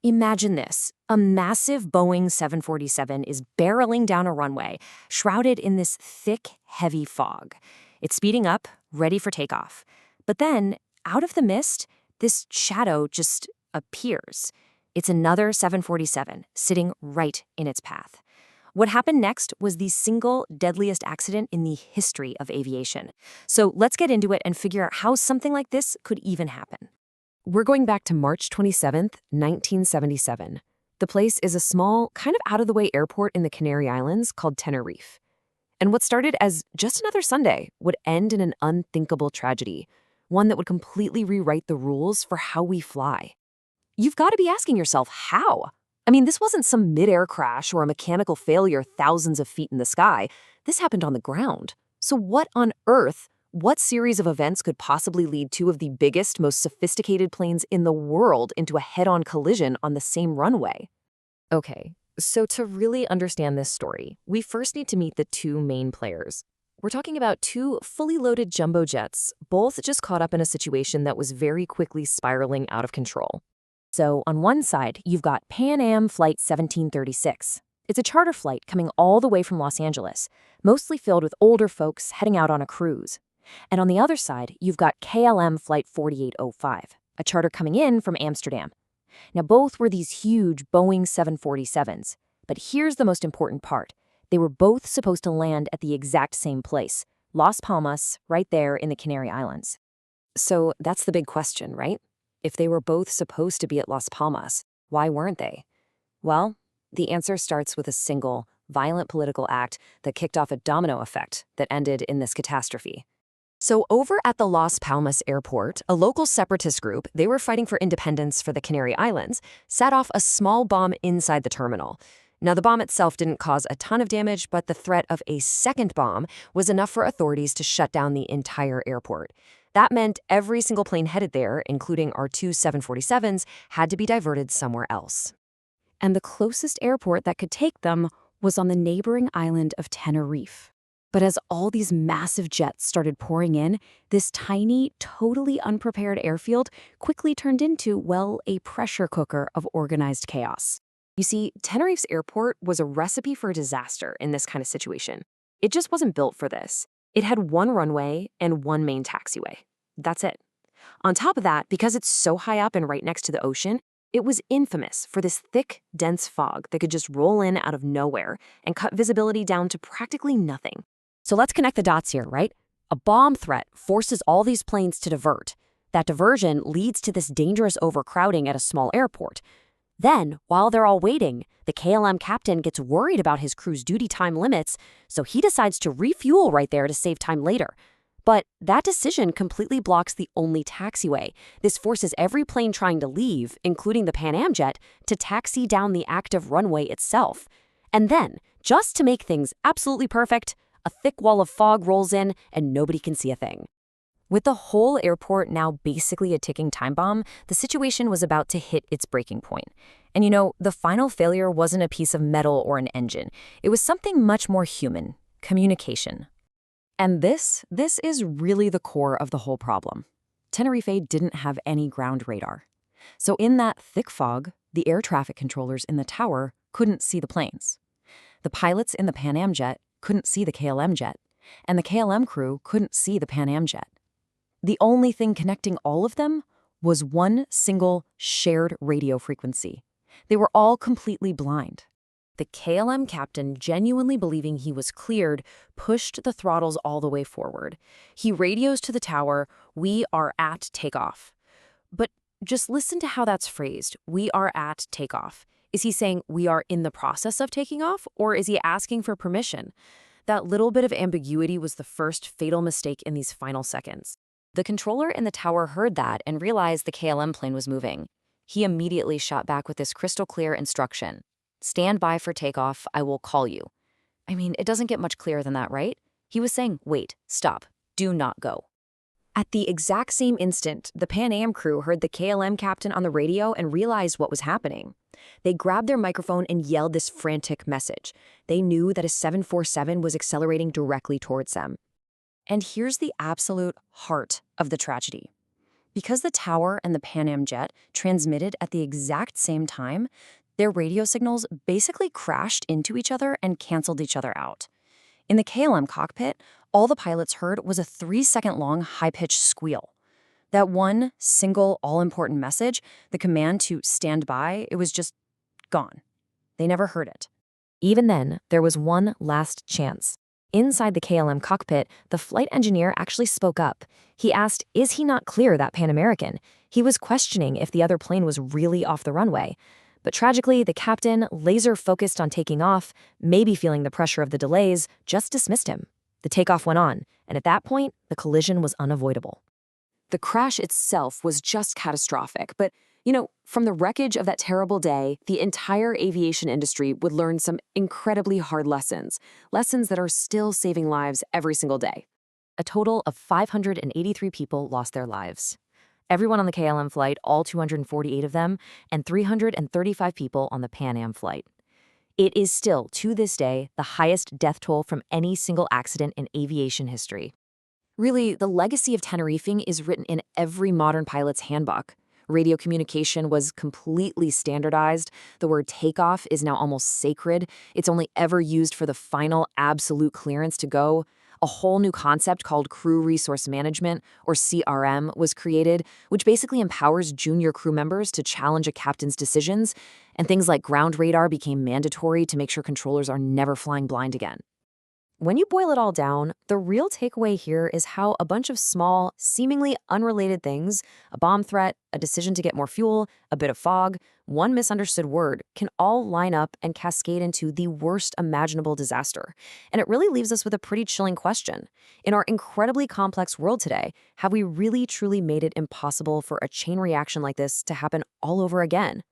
Imagine this. A massive Boeing 747 is barreling down a runway, shrouded in this thick, heavy fog. It's speeding up, ready for takeoff. But then, out of the mist, this shadow just appears. It's another 747 sitting right in its path. What happened next was the single deadliest accident in the history of aviation. So let's get into it and figure out how something like this could even happen. We're going back to March 27th, 1977. The place is a small, kind of out-of-the-way airport in the Canary Islands called Tenerife. And what started as just another Sunday would end in an unthinkable tragedy, one that would completely rewrite the rules for how we fly. You've got to be asking yourself, how? I mean, this wasn't some mid-air crash or a mechanical failure thousands of feet in the sky. This happened on the ground. So what series of events could possibly lead two of the biggest, most sophisticated planes in the world into a head-on collision on the same runway? Okay, so to really understand this story, we first need to meet the two main players. We're talking about two fully loaded jumbo jets, both just caught up in a situation that was very quickly spiraling out of control. So on one side, you've got Pan Am Flight 1736. It's a charter flight coming all the way from Los Angeles, mostly filled with older folks heading out on a cruise. And on the other side, you've got KLM Flight 4805, a charter coming in from Amsterdam. Now, both were these huge Boeing 747s. But here's the most important part. They were both supposed to land at the exact same place, Las Palmas, right there in the Canary Islands. So that's the big question, right? If they were both supposed to be at Las Palmas, why weren't they? Well, the answer starts with a single, violent political act that kicked off a domino effect that ended in this catastrophe. So over at the Las Palmas airport, a local separatist group, they were fighting for independence for the Canary Islands, set off a small bomb inside the terminal. Now, the bomb itself didn't cause a ton of damage, but the threat of a second bomb was enough for authorities to shut down the entire airport. That meant every single plane headed there, including our two 747s, had to be diverted somewhere else. And the closest airport that could take them was on the neighboring island of Tenerife. But as all these massive jets started pouring in, this tiny, totally unprepared airfield quickly turned into, well, a pressure cooker of organized chaos. You see, Tenerife's airport was a recipe for disaster in this kind of situation. It just wasn't built for this. It had one runway and one main taxiway. That's it. On top of that, because it's so high up and right next to the ocean, it was infamous for this thick, dense fog that could just roll in out of nowhere and cut visibility down to practically nothing. So let's connect the dots here, right? A bomb threat forces all these planes to divert. That diversion leads to this dangerous overcrowding at a small airport. Then, while they're all waiting, the KLM captain gets worried about his crew's duty time limits, so he decides to refuel right there to save time later. But that decision completely blocks the only taxiway. This forces every plane trying to leave, including the Pan Am jet, to taxi down the active runway itself. And then, just to make things absolutely perfect, a thick wall of fog rolls in and nobody can see a thing. With the whole airport now basically a ticking time bomb, the situation was about to hit its breaking point. And the final failure wasn't a piece of metal or an engine. It was something much more human: communication. And this is really the core of the whole problem. Tenerife didn't have any ground radar. So in that thick fog, the air traffic controllers in the tower couldn't see the planes. The pilots in the Pan Am jet couldn't see the KLM jet, and the KLM crew couldn't see the Pan Am jet. The only thing connecting all of them was one single shared radio frequency. They were all completely blind. The KLM captain, genuinely believing he was cleared, pushed the throttles all the way forward. He radios to the tower, "We are at takeoff." But just listen to how that's phrased, "We are at takeoff." Is he saying we are in the process of taking off, or is he asking for permission? That little bit of ambiguity was the first fatal mistake in these final seconds. The controller in the tower heard that and realized the KLM plane was moving. He immediately shot back with this crystal clear instruction: "Stand by for takeoff, I will call you." I mean, it doesn't get much clearer than that, right? He was saying, wait, stop, do not go. At the exact same instant, the Pan Am crew heard the KLM captain on the radio and realized what was happening. They grabbed their microphone and yelled this frantic message. They knew that a 747 was accelerating directly towards them. And here's the absolute heart of the tragedy. Because the tower and the Pan Am jet transmitted at the exact same time, their radio signals basically crashed into each other and canceled each other out. In the KLM cockpit, all the pilots heard was a 3-second long high-pitched squeal. That one single all-important message, the command to stand by, it was just gone. They never heard it. Even then, there was one last chance. Inside the KLM cockpit, the flight engineer actually spoke up. He asked, is he not clear, that Pan American? He was questioning if the other plane was really off the runway. But tragically, the captain, laser-focused on taking off, maybe feeling the pressure of the delays, just dismissed him. The takeoff went on, and at that point, the collision was unavoidable. The crash itself was just catastrophic, but, from the wreckage of that terrible day, the entire aviation industry would learn some incredibly hard lessons that are still saving lives every single day. A total of 583 people lost their lives. Everyone on the KLM flight, all 248 of them, and 335 people on the Pan Am flight. It is still, to this day, the highest death toll from any single accident in aviation history. Really, the legacy of Tenerifing is written in every modern pilot's handbook. Radio communication was completely standardized. The word takeoff is now almost sacred. It's only ever used for the final absolute clearance to go. A whole new concept called Crew Resource Management, or CRM, was created, which basically empowers junior crew members to challenge a captain's decisions, and things like ground radar became mandatory to make sure controllers are never flying blind again. When you boil it all down, the real takeaway here is how a bunch of small, seemingly unrelated things, a bomb threat, a decision to get more fuel, a bit of fog, one misunderstood word, can all line up and cascade into the worst imaginable disaster. And it really leaves us with a pretty chilling question. In our incredibly complex world today, have we really truly made it impossible for a chain reaction like this to happen all over again?